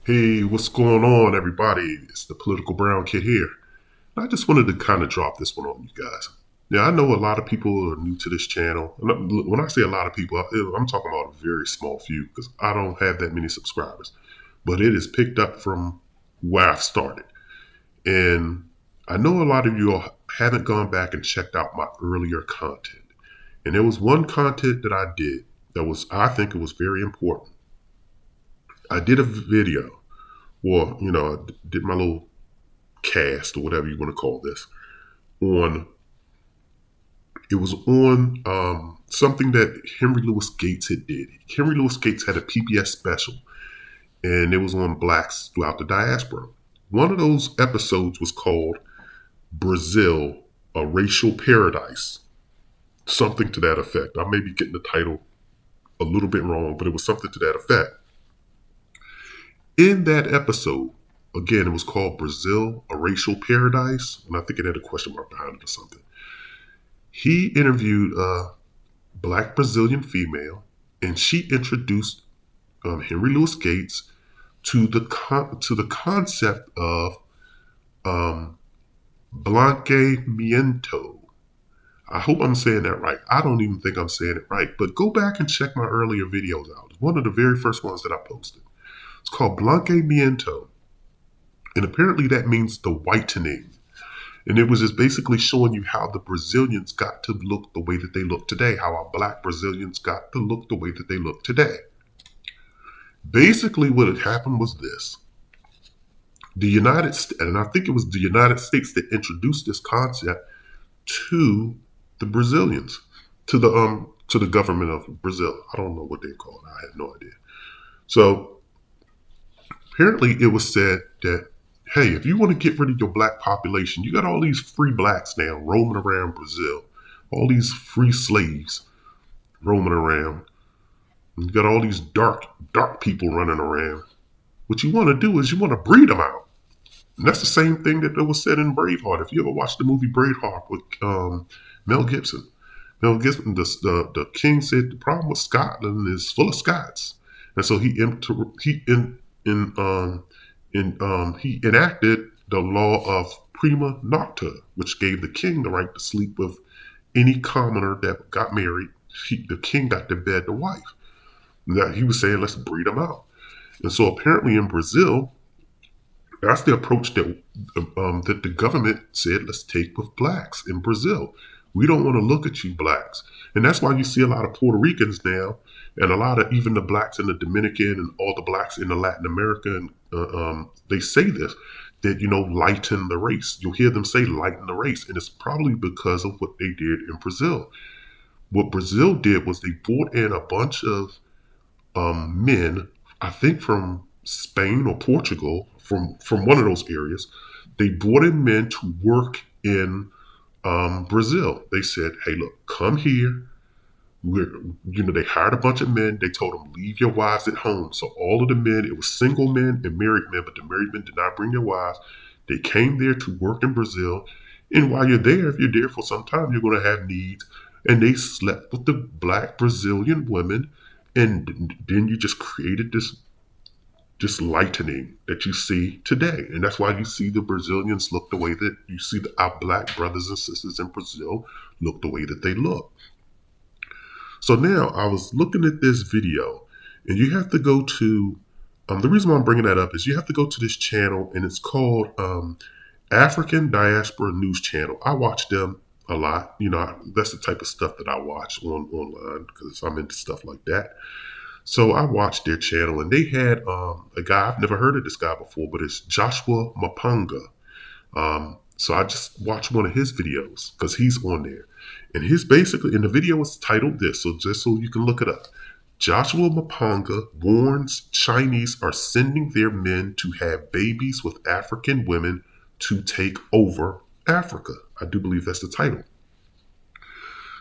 Hey, what's going on, everybody? It's the Political Brown Kid here. I just wanted to kind of drop this one on you guys. Now, I know a lot of people are new to this channel. When I say a lot of people, I'm talking about a very small few because I don't have that many subscribers. But it is picked up from where I've started. And I know a lot of you all haven't gone back and checked out my earlier content. And there was one content that I did that I think it was very important. I did a video, or, I did my little cast or whatever you want to call this on it was on something that Henry Louis Gates had did. Henry Louis Gates had a PBS special, and it was on blacks throughout the diaspora. One of those episodes was called Brazil, a Racial Paradise, something to that effect. I may be getting the title a little bit wrong, but it was something to that effect. In that episode, again, it was called Brazil, a Racial Paradise, and I think it had a question mark behind it or something. He interviewed a black Brazilian female, and she introduced Henry Louis Gates to the concept of blanqueamiento. I hope I'm saying that right. I don't even think I'm saying it right, but go back and check my earlier videos out. It's one of the very first ones that I posted. It's called blanqueamiento, and apparently that means the whitening. And it was just basically showing you how the Brazilians got to look the way that they look today, how our black Brazilians got to look the way that they look today. Basically, what had happened was this. And I think it was the United States that introduced this concept to the Brazilians, to the government of Brazil. I don't know what they call it. I have no idea. So apparently it was said that, hey, if you want to get rid of your black population, you got all these free blacks now roaming around Brazil, all these free slaves roaming around. You got all these dark people running around. What you want to do is you want to breed them out. And that's the same thing that was said in Braveheart. If you ever watched the movie Braveheart with Mel Gibson, the king said the problem with Scotland is full of Scots, and so he enacted the law of prima nocta, which gave the king the right to sleep with any commoner that got married. The king got to bed the wife. Now, he was saying, let's breed them out. And so apparently in Brazil, that's the approach that the government said, let's take with blacks in Brazil. We don't want to look at you blacks. And that's why you see a lot of Puerto Ricans now, and a lot of even the blacks in the Dominican and all the blacks in the Latin America, and they say this, that, lighten the race. You'll hear them say lighten the race. And it's probably because of what they did in Brazil. What Brazil did was they brought in a bunch of men, I think from Spain or Portugal, from one of those areas. They brought in men to work in Brazil. They said, hey, look, come here. They hired a bunch of men. They told them, leave your wives at home. So all of the men, it was single men and married men, but the married men did not bring their wives. They came there to work in Brazil. And while you're there, if you're there for some time, you're going to have needs. And they slept with the black Brazilian women. And then you just created this lightening that you see today. And that's why you see the Brazilians look the way that you see our black brothers and sisters in Brazil look the way that they look. So now I was looking at this video, and you have to go to, the reason why I'm bringing that up is you have to go to this channel, and it's called African Diaspora News Channel. I watch them a lot. That's the type of stuff that I watch online because I'm into stuff like that. So I watched their channel, and they had a guy, I've never heard of this guy before, but it's Joshua Maponga. So I just watched one of his videos because he's on there. And the video is titled this, so just so you can look it up. Joshua Maponga warns Chinese are sending their men to have babies with African women to take over Africa. I do believe that's the title.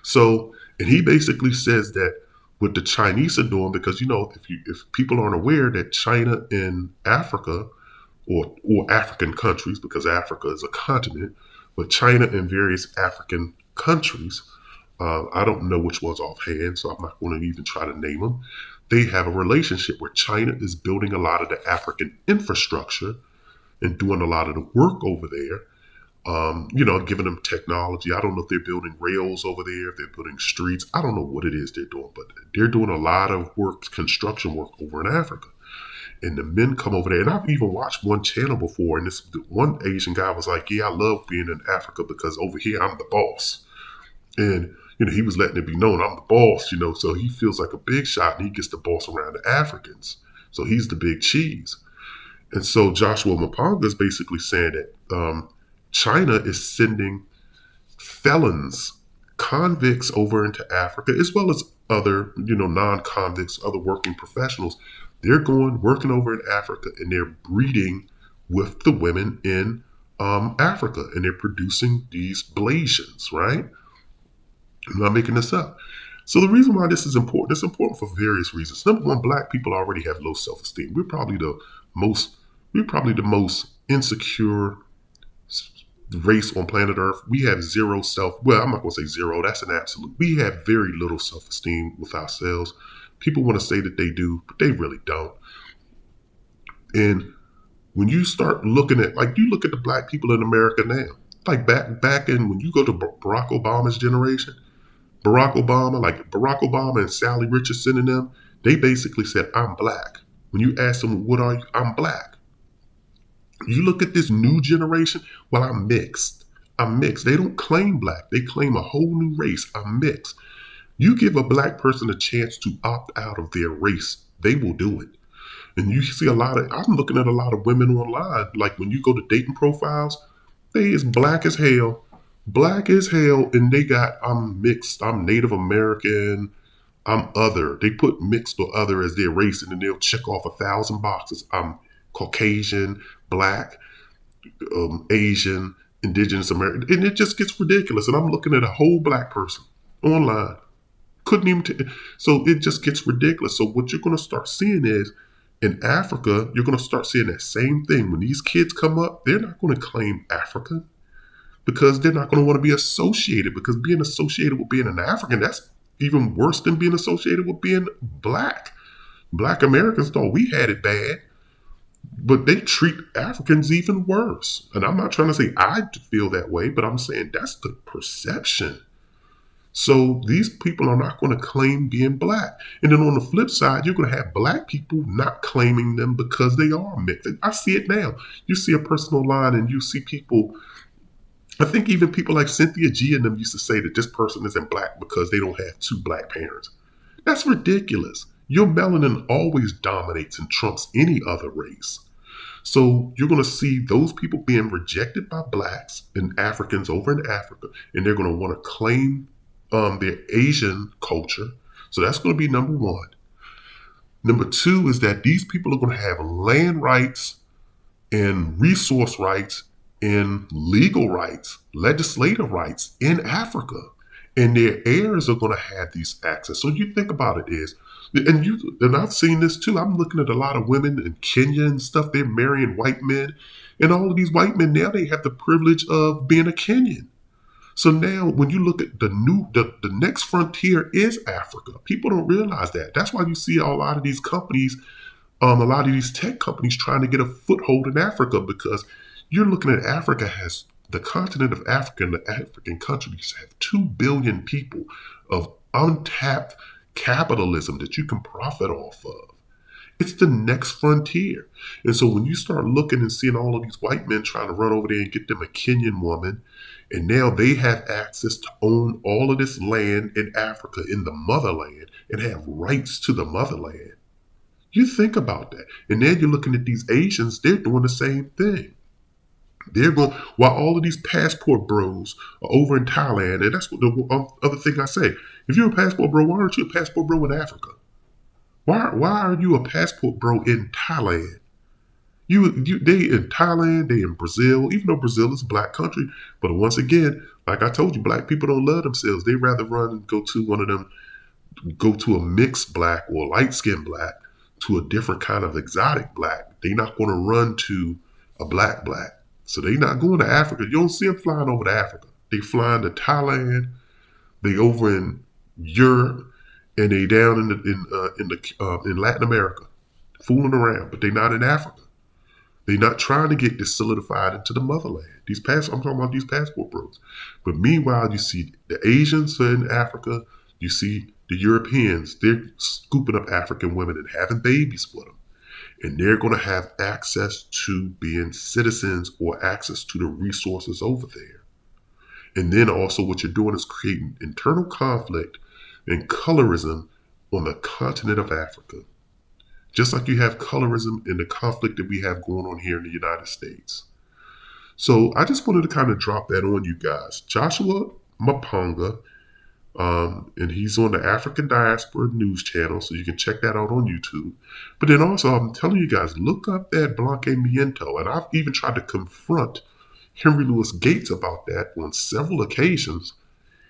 So, and he basically says that what the Chinese are doing, because if people aren't aware that China and Africa, or African countries, because Africa is a continent, but China and various African countries, I don't know which ones offhand, so I'm not going to even try to name them. they have a relationship where China is building a lot of the African infrastructure and doing a lot of the work over there. Giving them technology. I don't know if they're building rails over there, if they're building streets. I don't know what it is they're doing, but they're doing a lot of work, construction work over in Africa. And the men come over there, and I've even watched one channel before, and this one Asian guy was like, "Yeah, I love being in Africa because over here I'm the boss." And he was letting it be known, I'm the boss, so he feels like a big shot, and he gets the boss around the Africans. So he's the big cheese. And so Joshua Maponga is basically saying that China is sending felons, convicts over into Africa, as well as other, non-convicts, other working professionals. They're working over in Africa, and they're breeding with the women in Africa, and they're producing these Blasians, right? I'm not making this up. So the reason why this is important, it's important for various reasons. Number one, Black people already have low self-esteem. Most, we're probably the most insecure race on planet Earth. We have zero well, I'm not going to say zero, that's an absolute. We have very little self-esteem with ourselves. People want to say that they do, but they really don't. And when you start looking at, like, you look at the Black people in America now, like back in, when you go to Barack Obama's generation, Barack Obama and Sally Richardson and them, they basically said, I'm Black. When you ask them, what are you? I'm Black. You look at this new generation, well, I'm mixed. They don't claim Black. They claim a whole new race. I'm mixed. You give a Black person a chance to opt out of their race, they will do it. And you see I'm looking at a lot of women online, like when you go to dating profiles, they is black as hell, and they got, I'm mixed, I'm Native American, I'm other. They put mixed or other as their race, and then they'll check off 1,000 boxes. I'm Caucasian, Black, Asian, Indigenous American, and it just gets ridiculous. And I'm looking at a whole Black person online. Couldn't even, so it just gets ridiculous. So what you're going to start seeing is, in Africa, you're going to start seeing that same thing. When these kids come up, they're not going to claim African because they're not going to want to be associated, because being associated with being an African, that's even worse than being associated with being Black. Black Americans thought we had it bad, but they treat Africans even worse. And I'm not trying to say I feel that way, but I'm saying that's the perception. So these people are not going to claim being Black. And then on the flip side, you're going to have Black people not claiming them because they are mixed. I see it now. You see a person online and you see people, I think even people like Cynthia G and them used to say that this person isn't Black because they don't have two Black parents. That's ridiculous. Your melanin always dominates and trumps any other race. So you're going to see those people being rejected by Blacks and Africans over in Africa, and they're going to want to claim their Asian culture. So that's going to be number one. Number two is that these people are going to have land rights and resource rights and legal rights, legislative rights in Africa. And their heirs are going to have these access. So you think about it is, and I've seen this too. I'm looking at a lot of women in Kenya and stuff. They're marrying white men. And all of these white men now, they have the privilege of being a Kenyan. So now when you look at the next frontier is Africa. People don't realize that. That's why you see a lot of these companies, a lot of these tech companies trying to get a foothold in Africa, because you're looking at Africa has, the continent of Africa and the African countries have 2 billion people of untapped capitalism that you can profit off of. It's the next frontier. And so when you start looking and seeing all of these white men trying to run over there and get them a Kenyan woman, and now they have access to own all of this land in Africa, in the motherland, and have rights to the motherland. You think about that. And then you're looking at these Asians, they're doing the same thing. They're going, while all of these passport bros are over in Thailand, and that's what the other thing I say. If you're a passport bro, why aren't you a passport bro in Africa? Why are you a passport bro in Thailand? They in Thailand, they in Brazil, even though Brazil is a Black country. But once again, like I told you, Black people don't love themselves. They rather run and go to a mixed Black or light-skinned Black, to a different kind of exotic Black. They're not going to run to a Black. So they're not going to Africa. You don't see them flying over to Africa. They flying to Thailand. They over in Europe. and they down in Latin America, fooling around, but they're not in Africa. They're not trying to get this solidified into the motherland. I'm talking about these passport bros. But meanwhile, you see the Asians are in Africa. You see the Europeans. They're scooping up African women and having babies with them. And they're going to have access to being citizens or access to the resources over there. And then also what you're doing is creating internal conflict and colorism on the continent of Africa. Just like you have colorism in the conflict that we have going on here in the United States. So I just wanted to kind of drop that on you guys. Joshua Maponga, and he's on the African Diaspora News Channel, so you can check that out on YouTube. But then also, I'm telling you guys, look up that Blanquemiento. And I've even tried to confront Henry Louis Gates about that on several occasions.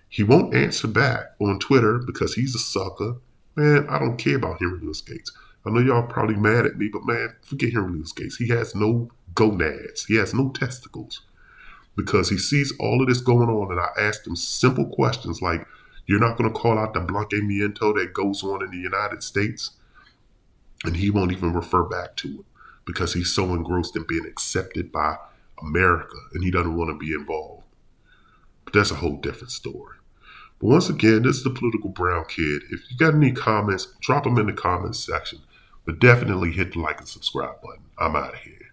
He won't answer back on Twitter because he's a sucker. Man, I don't care about Henry Louis Gates. I know y'all probably mad at me, but man, forget Henry Louis Gates. He has no gonads. He has no testicles because he sees all of this going on. And I asked him simple questions like, you're not going to call out the Blanquemiento that goes on in the United States? And he won't even refer back to it because he's so engrossed in being accepted by America and he doesn't want to be involved. But that's a whole different story. But once again, this is the Political Brown Kid. If you got any comments, drop them in the comments section. But definitely hit the like and subscribe button. I'm out of here.